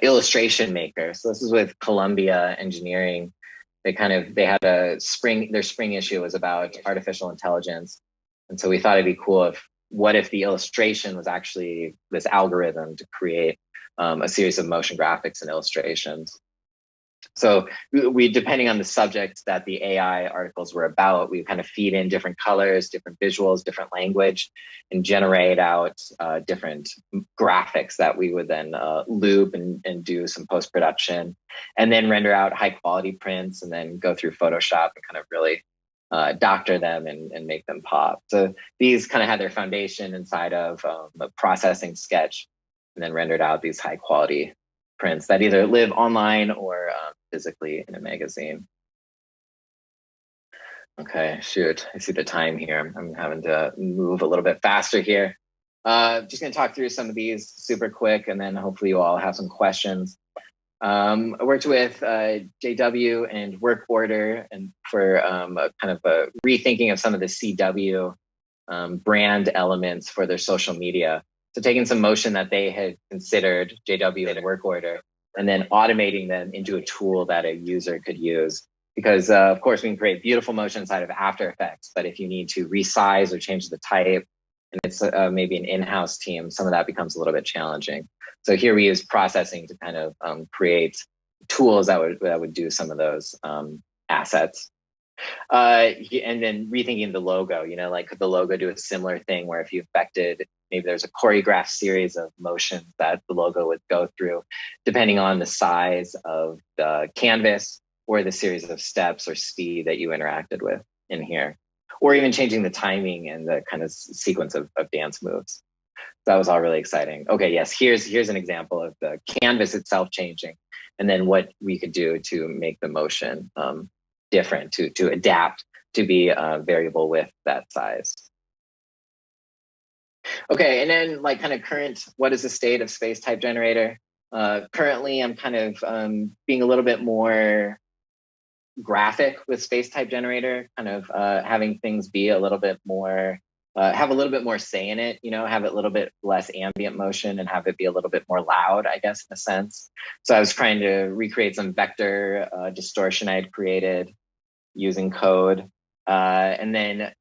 illustration maker. So this is with Columbia Engineering. They had their spring issue was about artificial intelligence. And so we thought it'd be cool if what if the illustration was actually this algorithm to create a series of motion graphics and illustrations. So we, depending on the subject that the AI articles were about, we kind of feed in different colors, different visuals, different language, and generate out different graphics that we would then loop and do some post-production, and then render out high quality prints, and then go through Photoshop and kind of really doctor them and make them pop. So these kind of had their foundation inside of a processing sketch, and then rendered out these high quality prints that either live online or physically in a magazine. Okay, shoot, I see the time here. I'm having to move a little bit faster here. Just gonna talk through some of these super quick, and then hopefully you all have some questions. I worked with JW and Work Order, and for a kind of a rethinking of some of the CW brand elements for their social media. So taking some motion that they had considered, JW and Work Order, and then automating them into a tool that a user could use. Because of course we can create beautiful motion inside of After Effects, but if you need to resize or change the type, and it's maybe an in-house team, some of that becomes a little bit challenging. So here we use processing to kind of create tools that would do some of those assets. And then rethinking the logo, like could the logo do a similar thing where if you affected, maybe there's a choreographed series of motions that the logo would go through, depending on the size of the canvas or the series of steps or speed that you interacted with in here, or even changing the timing and the kind of sequence of dance moves. That was all really exciting. Okay, yes, here's an example of the canvas itself changing, and then what we could do to make the motion different, to adapt to be variable with that size. Okay, and then like kind of current, what is the state of space type generator? Currently, I'm kind of being a little bit more graphic with space type generator, kind of having things be a little bit more, have a little bit more say in it, have it a little bit less ambient motion and have it be a little bit more loud, I guess, in a sense. So I was trying to recreate some vector distortion I had created using CoAD. And then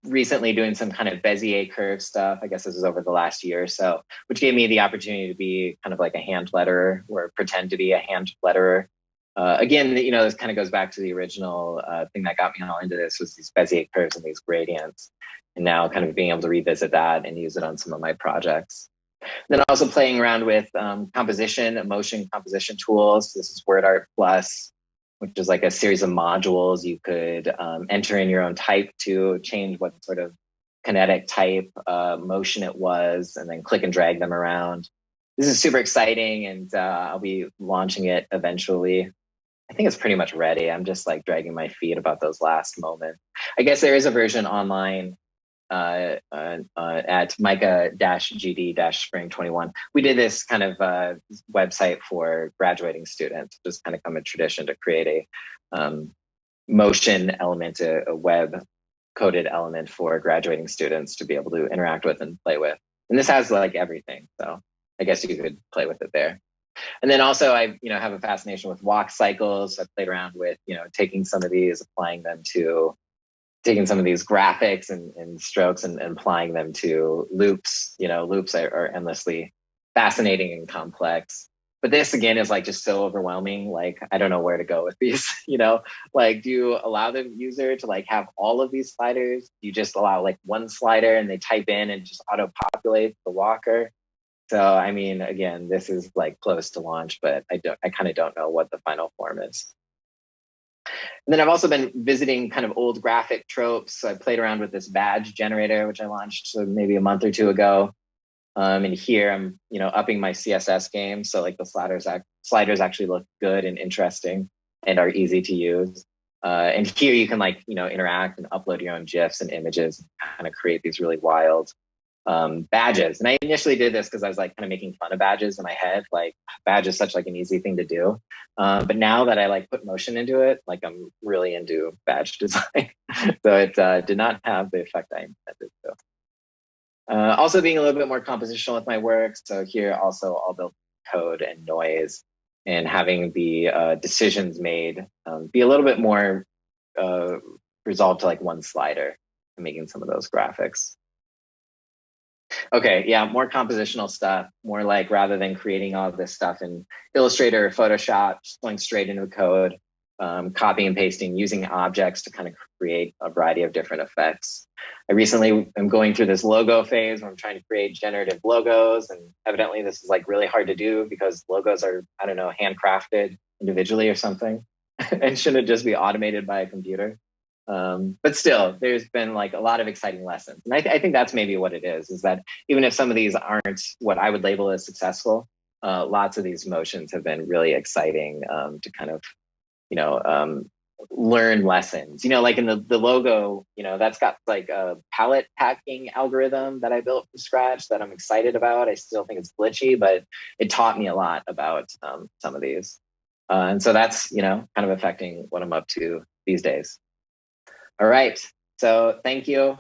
recently doing some kind of Bezier curve stuff. I guess this is over the last year or so, which gave me the opportunity to be kind of like a hand letterer or pretend to be a hand letterer. Again, this kind of goes back to the original thing that got me all into this was these Bezier curves and these gradients. And now kind of being able to revisit that and use it on some of my projects. Then also playing around with composition, motion composition tools. This is WordArt Plus, which is like a series of modules. You could enter in your own type to change what sort of kinetic type motion it was, and then click and drag them around. This is super exciting, and I'll be launching it eventually. I think it's pretty much ready. I'm just like dragging my feet about those last moments. I guess there is a version online at Micah-GD-Spring21. We did this kind of website for graduating students, just kind of come a tradition to create a motion element, a web coded element for graduating students to be able to interact with and play with. And this has like everything. So I guess you could play with it there. And then also I, have a fascination with walk cycles. I played around with, taking some of these, taking some of these graphics and strokes and applying them to loops. Loops are endlessly fascinating and complex. But this again is like just so overwhelming. Like, I don't know where to go with these, like, do you allow the user to like have all of these sliders? Do you just allow like one slider and they type in and just auto-populate the walker? So, I mean, again, this is like close to launch, but I kind of don't know what the final form is. And then I've also been visiting kind of old graphic tropes. So I played around with this badge generator, which I launched maybe a month or two ago. And here I'm, upping my CSS game. So like the sliders actually look good and interesting and are easy to use. And here you can like, interact and upload your own GIFs and images and kind of create these really wild badges. And I initially did this because I was like kind of making fun of badges in my head. Like badge is such like an easy thing to do. But now that I like put motion into it, like I'm really into badge design. So it did not have the effect I intended to. Also being a little bit more compositional with my work. So here also all built code and noise and having the decisions made be a little bit more resolved to like one slider and making some of those graphics. Okay, yeah, more compositional stuff, more like rather than creating all of this stuff in Illustrator or Photoshop, just going straight into code, copying and pasting, using objects to kind of create a variety of different effects. I recently am going through this logo phase where I'm trying to create generative logos, and evidently this is like really hard to do because logos are, I don't know, handcrafted individually or something, and shouldn't just be automated by a computer. But still, there's been like a lot of exciting lessons. And I think that's maybe what it is that even if some of these aren't what I would label as successful, lots of these motions have been really exciting to kind of, you know, learn lessons. You know, like in the logo, you know, that's got like a palette packing algorithm that I built from scratch that I'm excited about. I still think it's glitchy, but it taught me a lot about some of these. And so that's, you know, kind of affecting what I'm up to these days. All right, so thank you.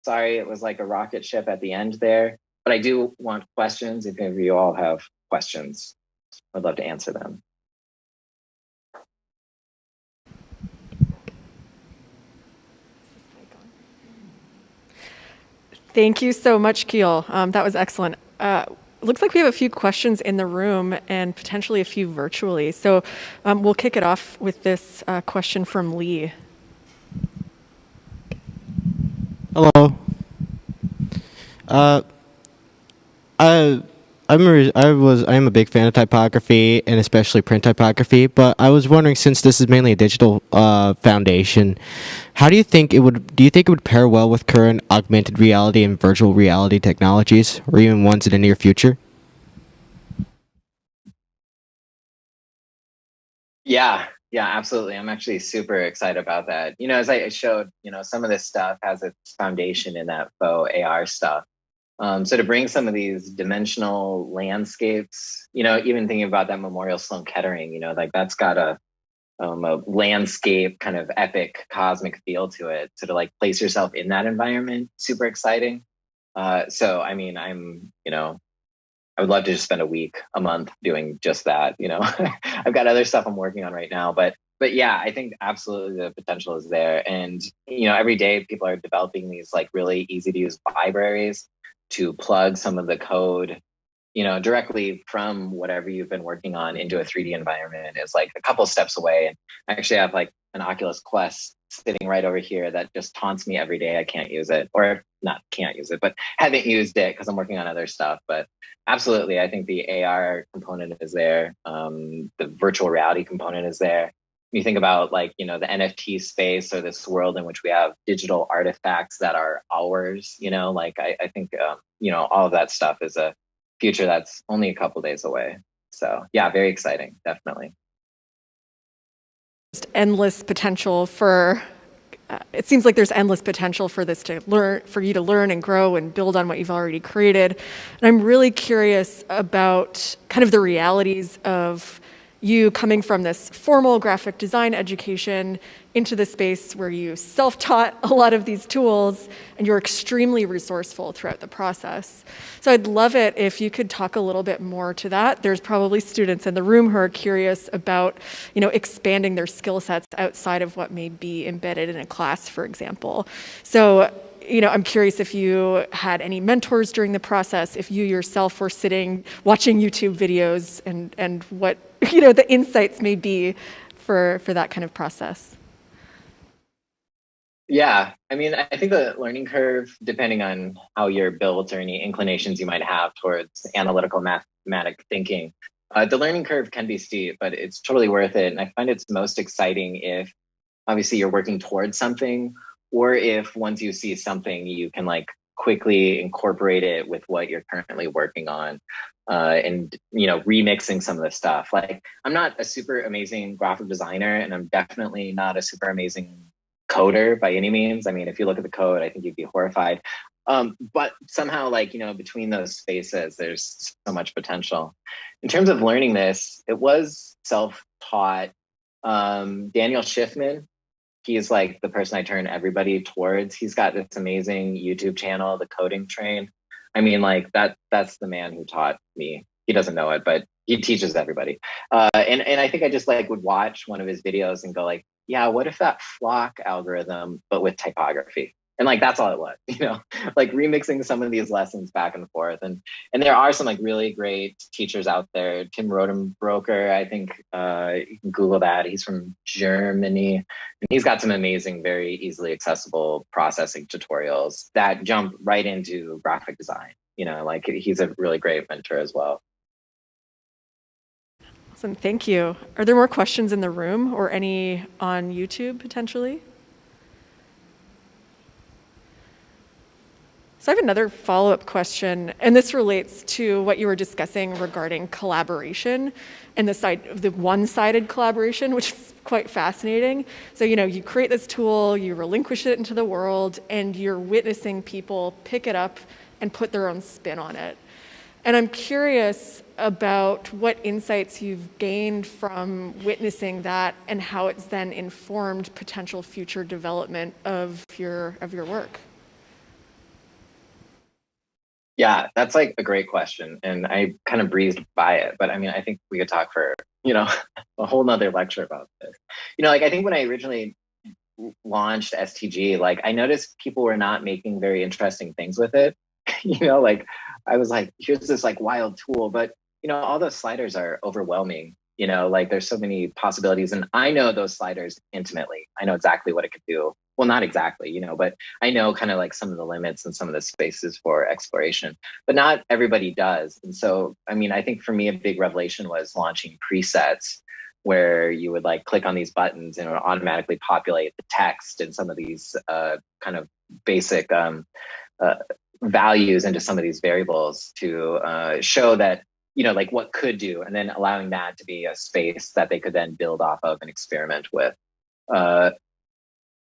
Sorry, it was like a rocket ship at the end there, but I do want questions. If any of you all have questions, I'd love to answer them. Thank you so much, Kiel. That was excellent. Looks like we have a few questions in the room and potentially a few virtually. So we'll kick it off with this question from Lee. Hello. I am a big fan of typography and especially print typography, but I was wondering, since this is mainly a digital foundation, how do you think it would pair well with current augmented reality and virtual reality technologies, or even ones in the near future? Yeah, absolutely. I'm actually super excited about that. You know, as I showed, you know, some of this stuff has its foundation in that faux AR stuff. So to bring some of these dimensional landscapes, you know, even thinking about that Memorial Sloan Kettering, you know, like that's got a landscape kind of epic cosmic feel to it. So to like place yourself in that environment, super exciting. So I mean, you know, I would love to just spend a week, a month doing just that. You know, I've got other stuff I'm working on right now, but yeah, I think absolutely the potential is there. And you know, every day people are developing these like really easy to use libraries to plug some of the code, you know, directly from whatever you've been working on into a 3D environment is like a couple steps away. And I actually have like an Oculus Quest sitting right over here that just taunts me every day I can't use it, or not can't use it, but haven't used it because I'm working on other stuff. But absolutely, I think the AR component is there. The virtual reality component is there. When you think about like, you know, the NFT space or this world in which we have digital artifacts that are ours, you know, like I think, you know, all of that stuff is a future that's only a couple days away. So yeah, very exciting, definitely. Just endless potential for, it seems like there's endless potential for this to learn, for you to learn and grow and build on what you've already created. And I'm really curious about kind of the realities of you coming from this formal graphic design education into the space where you self-taught a lot of these tools and you're extremely resourceful throughout the process. So I'd love it if you could talk a little bit more to that. There's probably students in the room who are curious about, you know, expanding their skill sets outside of what may be embedded in a class, for example. So, you know, I'm curious if you had any mentors during the process, if you yourself were sitting watching YouTube videos and what, you know, the insights may be for that kind of process. Yeah, I mean, I think the learning curve, depending on how you're built or any inclinations you might have towards analytical mathematic thinking, the learning curve can be steep, but it's totally worth it. And I find it's most exciting if obviously you're working towards something, or if once you see something, you can like quickly incorporate it with what you're currently working on. And you know, remixing some of the stuff. Like, I'm not a super amazing graphic designer, and I'm definitely not a super amazing coder by any means. I mean, if you look at the code, I think you'd be horrified. But somehow, like, you know, between those spaces, there's so much potential. In terms of learning this, it was self-taught. Daniel Schiffman, he's like the person I turn everybody towards. He's got this amazing YouTube channel, The Coding Train. I mean, like that's the man who taught me. He doesn't know it, but he teaches everybody. And I think I just like would watch one of his videos and go like, yeah, what if that flock algorithm, but with typography? And like that's all it was, like remixing some of these lessons back and forth. And there are some like really great teachers out there. Tim Rodenbroker, I think you can Google that. He's from Germany, and he's got some amazing, very easily accessible processing tutorials that jump right into graphic design. Like he's a really great mentor as well. Awesome, thank you. Are there more questions in the room or any on YouTube potentially? So I have another follow-up question, and this relates to what you were discussing regarding collaboration and the one-sided collaboration, which is quite fascinating. So, you create this tool, you relinquish it into the world, and you're witnessing people pick it up and put their own spin on it. And I'm curious about what insights you've gained from witnessing that and how it's then informed potential future development of your work. Yeah, that's like a great question. And I kind of breezed by it, but I mean, I think we could talk for, a whole nother lecture about this. Like I think when I originally launched STG, like I noticed people were not making very interesting things with it. Like I was like, here's this like wild tool, but all those sliders are overwhelming. Like there's so many possibilities. And I know those sliders intimately. I know exactly what it could do. Well, not exactly, but I know kind of like some of the limits and some of the spaces for exploration, but not everybody does. And so, I mean, I think for me, a big revelation was launching presets where you would like click on these buttons and it would automatically populate the text and some of these kind of basic values into some of these variables to show that, like what could do, and then allowing that to be a space that they could then build off of and experiment with.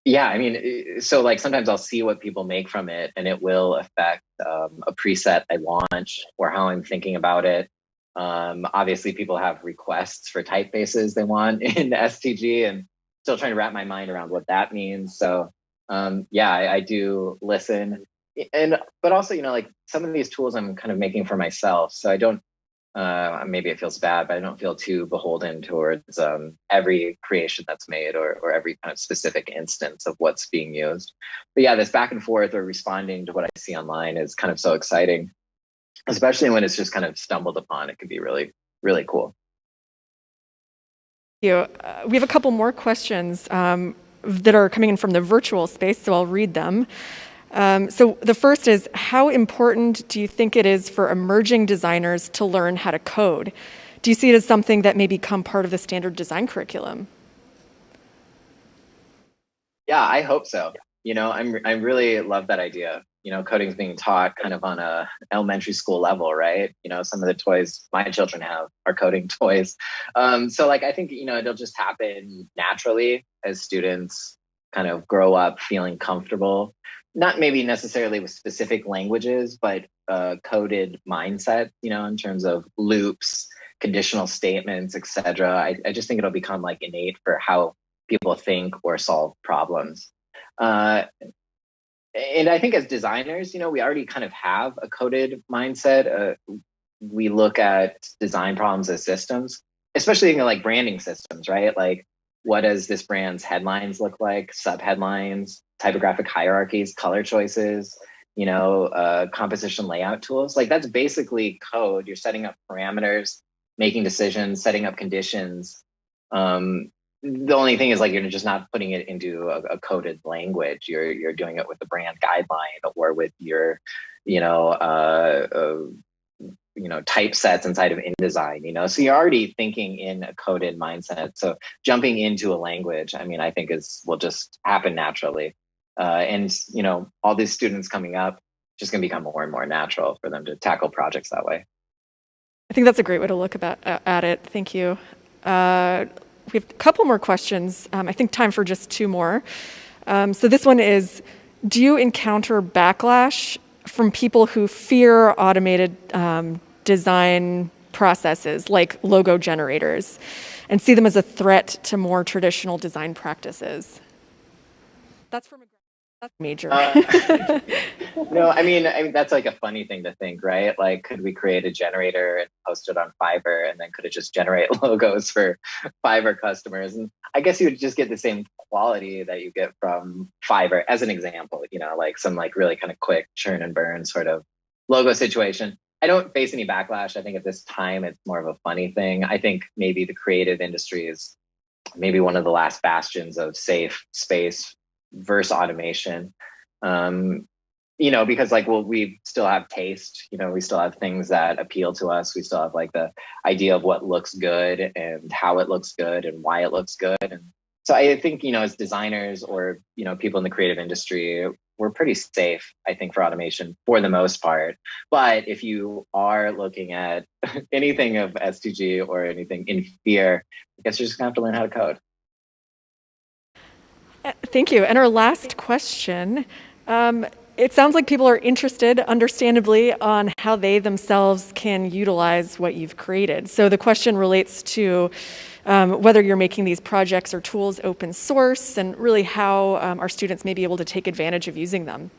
Yeah, I mean, so like sometimes I'll see what people make from it and it will affect a preset I launch or how I'm thinking about it. Obviously, people have requests for typefaces they want in STG and still trying to wrap my mind around what that means. So yeah, I do listen. But also, like some of these tools I'm kind of making for myself. So I don't, maybe it feels bad, but I don't feel too beholden towards every creation that's made or every kind of specific instance of what's being used. But yeah, this back and forth or responding to what I see online is kind of so exciting, especially when it's just kind of stumbled upon. It could be really, really cool. We have a couple more questions that are coming in from the virtual space, so I'll read them. So the first is, how important do you think it is for emerging designers to learn how to code? Do you see it as something that may become part of the standard design curriculum? Yeah, I hope so. I really love that idea. Coding's being taught kind of on a elementary school level, right? Some of the toys my children have are coding toys. So like, I think, it'll just happen naturally as students kind of grow up feeling comfortable. Not maybe necessarily with specific languages, but coded mindset, in terms of loops, conditional statements, etc. I just think it'll become like innate for how people think or solve problems. And I think as designers, we already kind of have a coded mindset. We look at design problems as systems, especially like branding systems, right? Like, what does this brand's headlines look like? Subheadlines, typographic hierarchies, color choices, composition layout tools. Like that's basically code. You're setting up parameters, making decisions, setting up conditions. The only thing is like you're just not putting it into a coded language. You're doing it with the brand guideline or with your, typesets inside of InDesign, so you're already thinking in a coded mindset. So jumping into a language, I mean, I think will just happen naturally. And all these students coming up, just going to become more and more natural for them to tackle projects that way. I think that's a great way to look at it. Thank you. We have a couple more questions. I think time for just two more. So this one is, do you encounter backlash from people who fear automated design processes like logo generators and see them as a threat to more traditional design practices? That's from That's major. No, I mean, that's like a funny thing to think, right? Like, could we create a generator and post it on Fiverr, and then could it just generate logos for Fiverr customers? And I guess you would just get the same quality that you get from Fiverr, as an example, like some like really kind of quick churn and burn sort of logo situation. I don't face any backlash. I think at this time, it's more of a funny thing. I think maybe the creative industry is maybe one of the last bastions of safe space versus automation. Because we still have taste, we still have things that appeal to us. We still have like the idea of what looks good and how it looks good and why it looks good. And so I think, as designers or, people in the creative industry, we're pretty safe, I think, for automation for the most part. But if you are looking at anything of S2G or anything in fear, I guess you're just gonna have to learn how to code. Thank you. And our last question. It sounds like people are interested, understandably, on how they themselves can utilize what you've created. So the question relates to whether you're making these projects or tools open source, and really how our students may be able to take advantage of using them.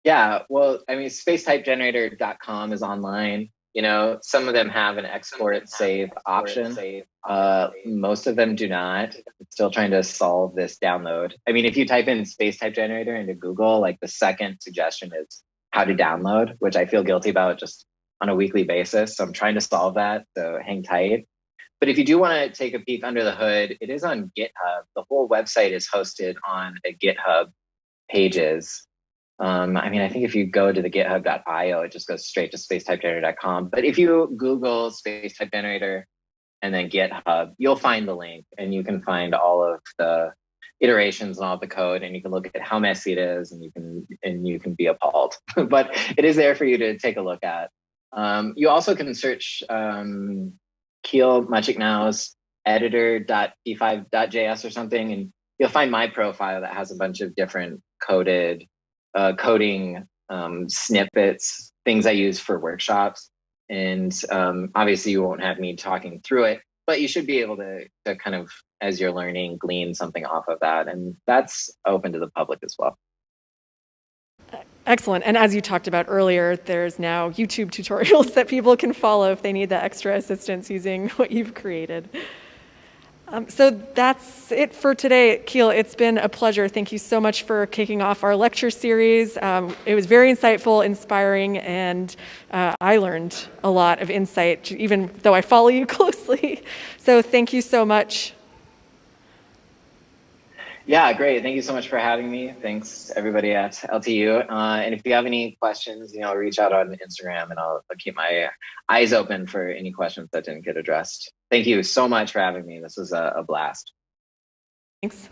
Yeah, well, I mean, spacetypegenerator.com is online. Some of them have an export save option. Most of them do not. It's still trying to solve this download. I mean, if you type in spacetype generator into Google, like the second suggestion is how to download, which I feel guilty about just on a weekly basis. So I'm trying to solve that. So hang tight. But if you do want to take a peek under the hood, it is on GitHub. The whole website is hosted on a GitHub pages. I think if you go to the github.io, it just goes straight to spacetypegenerator.com. But if you Google spacetype generator and then GitHub, you'll find the link, and you can find all of the iterations and all of the code, and you can look at how messy it is, and you can be appalled. But it is there for you to take a look at. You also can search Kiel Mutschelknaus editor.p5.js or something, and you'll find my profile that has a bunch of different coding snippets, things I use for workshops. And obviously you won't have me talking through it, but you should be able to kind of, as you're learning, glean something off of that. And that's open to the public as well. Excellent. And as you talked about earlier, there's now YouTube tutorials that people can follow if they need that extra assistance using what you've created. So that's it for today, Kiel. It's been a pleasure. Thank you so much for kicking off our lecture series. It was very insightful, inspiring, and I learned a lot of insight, even though I follow you closely. So thank you so much. Yeah, great. Thank you so much for having me. Thanks, everybody at LTU. And if you have any questions, reach out on Instagram, and I'll keep my eyes open for any questions that didn't get addressed. Thank you so much for having me. This was a blast. Thanks.